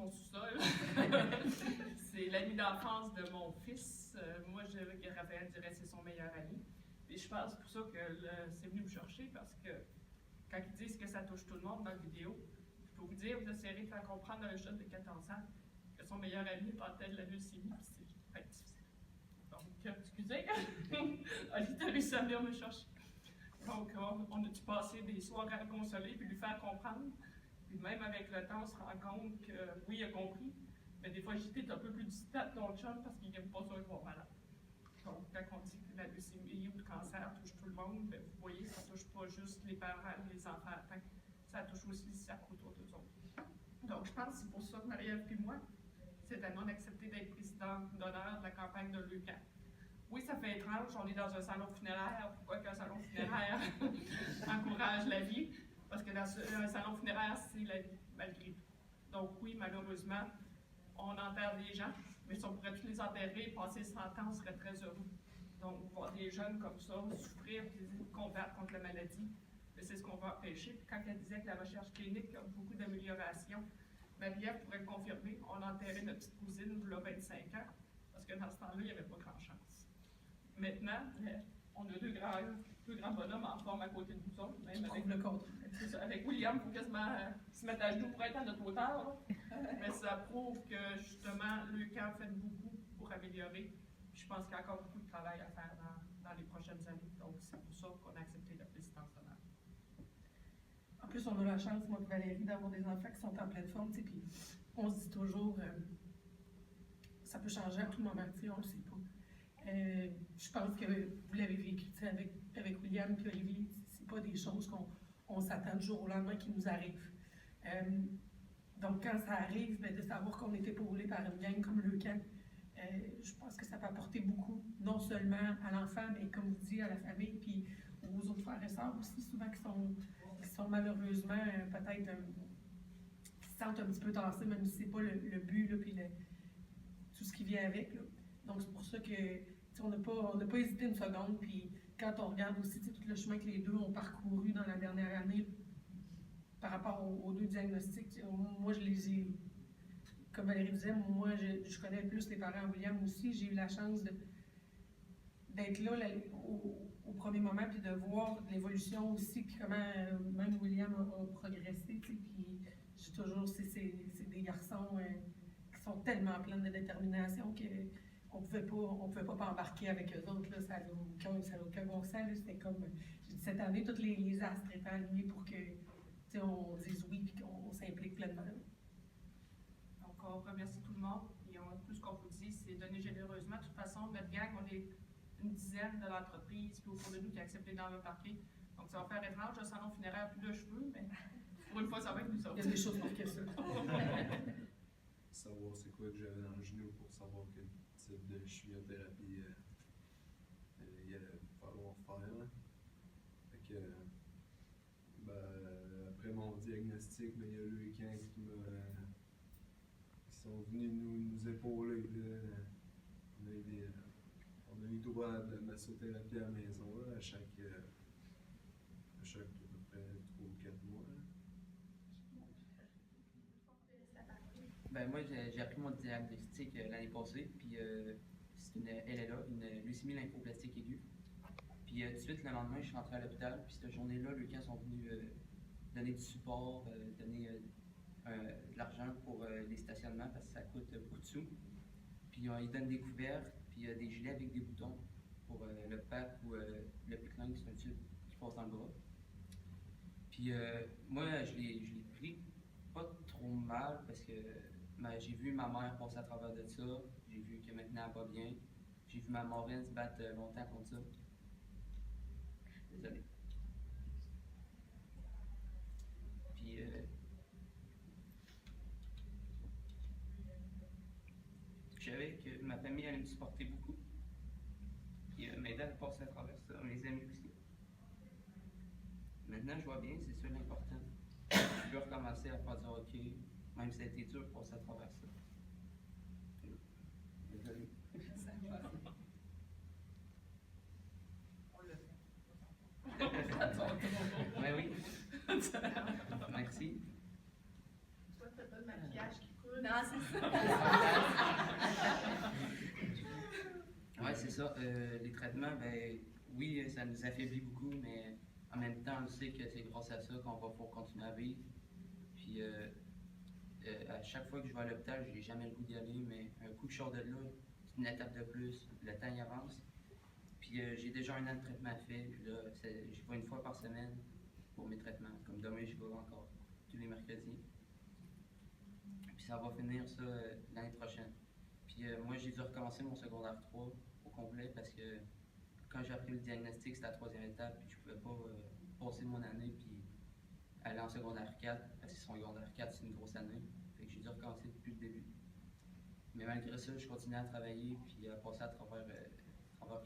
mon sous-sol. C'est l'ami d'enfance de mon fils. Moi, Raphaël dirait que c'est son meilleur ami. Et je pense pour ça que c'est venu me chercher, parce que quand ils disent que ça touche tout le monde dans la vidéo, je peux vous dire, vous essayerez de faire comprendre à un jeune de 14 ans que son meilleur ami portait de la leucémie, puis c'est très difficile. Donc, excusez, Oli, t'as réussi à venir me chercher. Donc, on a dû passer des soirs à le consoler puis lui faire comprendre. Puis même avec le temps, on se rend compte que oui, il a compris, mais des fois, j'étais un peu plus distant de ton chum parce qu'il n'aime pas ça, il va malade. Donc, quand on dit que la leucémie ou le cancer touche tout le monde, bien, vous voyez, ça ne touche pas juste les parents, les enfants atteints, ça touche aussi les cercles autour d'eux autres. Donc, je pense que c'est pour ça que Marie-Ève et moi, cette année, on a accepté d'être président d'honneur de la campagne de l'EUCAM. Oui, ça fait étrange, on est dans un salon funéraire. Pourquoi qu'un salon funéraire encourage la vie? Parce que dans un salon funéraire, c'est la vie, malgré tout. Donc oui, malheureusement, on enterre des gens, mais si on pourrait tous les enterrer et passer 100 ans, on serait très heureux. Donc, voir des jeunes comme ça souffrir et combattre contre la maladie, c'est ce qu'on va empêcher. Puis quand elle disait que la recherche clinique a beaucoup d'améliorations, Marie-Ève pourrait le confirmer. On a enterré notre petite cousine il y a 25 ans, parce que dans ce temps-là, il n'y avait pas grand chance. Maintenant, on a deux grands bonhommes en forme à côté de nous autres, même avec le contre. Avec William, il faut quasiment se mettre à genoux pour être à notre hauteur. Mais ça prouve que justement, l'EUCAM fait beaucoup pour améliorer. Puis je pense qu'il y a encore beaucoup de travail à faire dans les prochaines années. Donc, c'est pour ça qu'on a accepté la présidence d'honneur. En plus, on a la chance, moi et Valérie, d'avoir des enfants qui sont en pleine forme. Puis on se dit toujours, ça peut changer à tout moment, on ne le sait pas. Je pense que vous l'avez vécu avec William et Olivier, c'est pas des choses qu'on s'attend du jour au lendemain qui nous arrivent. Donc quand ça arrive, de savoir qu'on est épaulé par une gang comme l'EUCAM, je pense que ça peut apporter beaucoup, non seulement à l'enfant, mais comme vous dites, à la famille, puis aux autres frères et sœurs aussi, souvent qui sont malheureusement peut-être qui se sentent un petit peu tassés, même si c'est pas le but, là, puis tout ce qui vient avec. Là. Donc c'est pour ça que on n'a pas hésité une seconde, puis quand on regarde aussi tout le chemin que les deux ont parcouru dans la dernière année par rapport aux deux diagnostics, moi je les ai, comme Valérie disait, moi je connais plus les parents William aussi, j'ai eu la chance d'être là au premier moment, puis de voir l'évolution aussi, puis comment même William a progressé, puis j'ai toujours, c'est des garçons qui sont tellement pleins de détermination qu'on ne pouvait pas embarquer avec eux autres, là, ça n'a aucun bon sens. C'était comme, cette année, tous les astres étaient alignés pour que, on dise oui et qu'on s'implique pleinement. Donc, on remercie tout le monde et tout ce qu'on vous dit, c'est donner généreusement. De toute façon, notre gang, on est une dizaine de l'entreprise, puis au fond de nous qui a accepté dans le parquet. Donc, ça va faire étrange, un salon funéraire, plus de cheveux, mais pour une fois, ça va être nous autres. Il y a des choses pour que ça. Savoir c'est quoi que j'avais dans le genou pour savoir quel type de chimiothérapie il allait falloir faire. Là. Fait que, après mon diagnostic, il y a l'EUCAM qui sont venus nous épauler. Là. On a eu droit de massothérapie à la maison là, à chaque à peu près 3 ou 4 mois. Là. Moi, j'ai appris mon diagnostic l'année passée, puis c'est une LLA, une leucémie lymphoblastique aiguë. Puis tout de suite, le lendemain, je suis rentré à l'hôpital, puis cette journée-là, l'EUCAM sont venus donner du support, donner de l'argent pour les stationnements, parce que ça coûte beaucoup de sous. Puis ils donnent des couverts, puis des gilets avec des boutons pour le PAP ou le PICLIN, c'est un tube qui passe dans le bras. Puis moi, je l'ai pris pas trop mal, parce que j'ai vu ma mère passer à travers de ça, j'ai vu que maintenant elle va bien, j'ai vu ma marraine se battre longtemps contre ça. Désolé. Puis je savais que ma famille allait me supporter beaucoup, puis m'aider à passer à travers ça, mes amis aussi. Maintenant je vois bien, c'est ça l'important. Je peux recommencer à faire du hockey, même si ça a été dur de passer à travers ça. Désolé. On l'a fait. Oui. Merci. Toi, tu n'as pas de maquillage qui coule. Non, c'est ça. Ouais, c'est ça. Les traitements, ben oui, ça nous affaiblit beaucoup, mais en même temps, on sait que c'est grâce à ça qu'on va pouvoir continuer à vivre. Puis à chaque fois que je vais à l'hôpital, j'ai jamais le goût d'y aller, mais un coup que je sors de là, c'est une étape de plus, le temps y avance. Puis j'ai déjà 1 an de traitement fait. Là, je vais 1 fois par semaine pour mes traitements. Comme demain, je vais encore tous les mercredis. Puis ça va finir ça l'année prochaine. Puis moi, j'ai dû recommencer mon secondaire 3 au complet parce que quand j'ai appris le diagnostic, c'était la 3e étape, puis je pouvais pas passer mon année puis aller en secondaire 4, parce que secondaire 4, c'est une grosse année. Fait que j'ai dû recommencer depuis le début. Mais malgré ça, je continue à travailler puis à passer à travers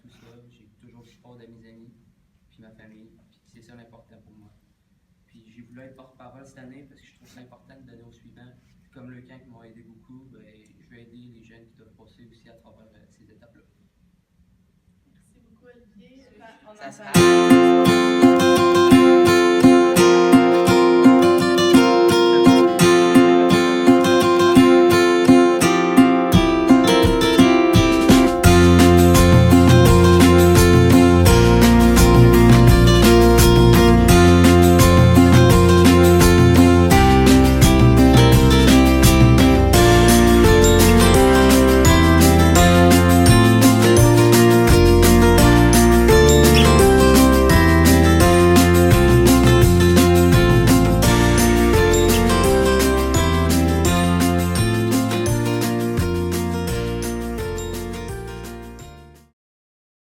tout ça. J'ai toujours le support de mes amis puis ma famille. Puis c'est ça l'important pour moi. Puis j'ai voulu être porte-parole cette année parce que je trouve ça important de donner aux suivants. Puis comme le camp qui m'a aidé beaucoup, ben, je vais aider les jeunes qui doivent passer aussi à travers ces étapes-là. Merci beaucoup, Olivier. Ça se passe.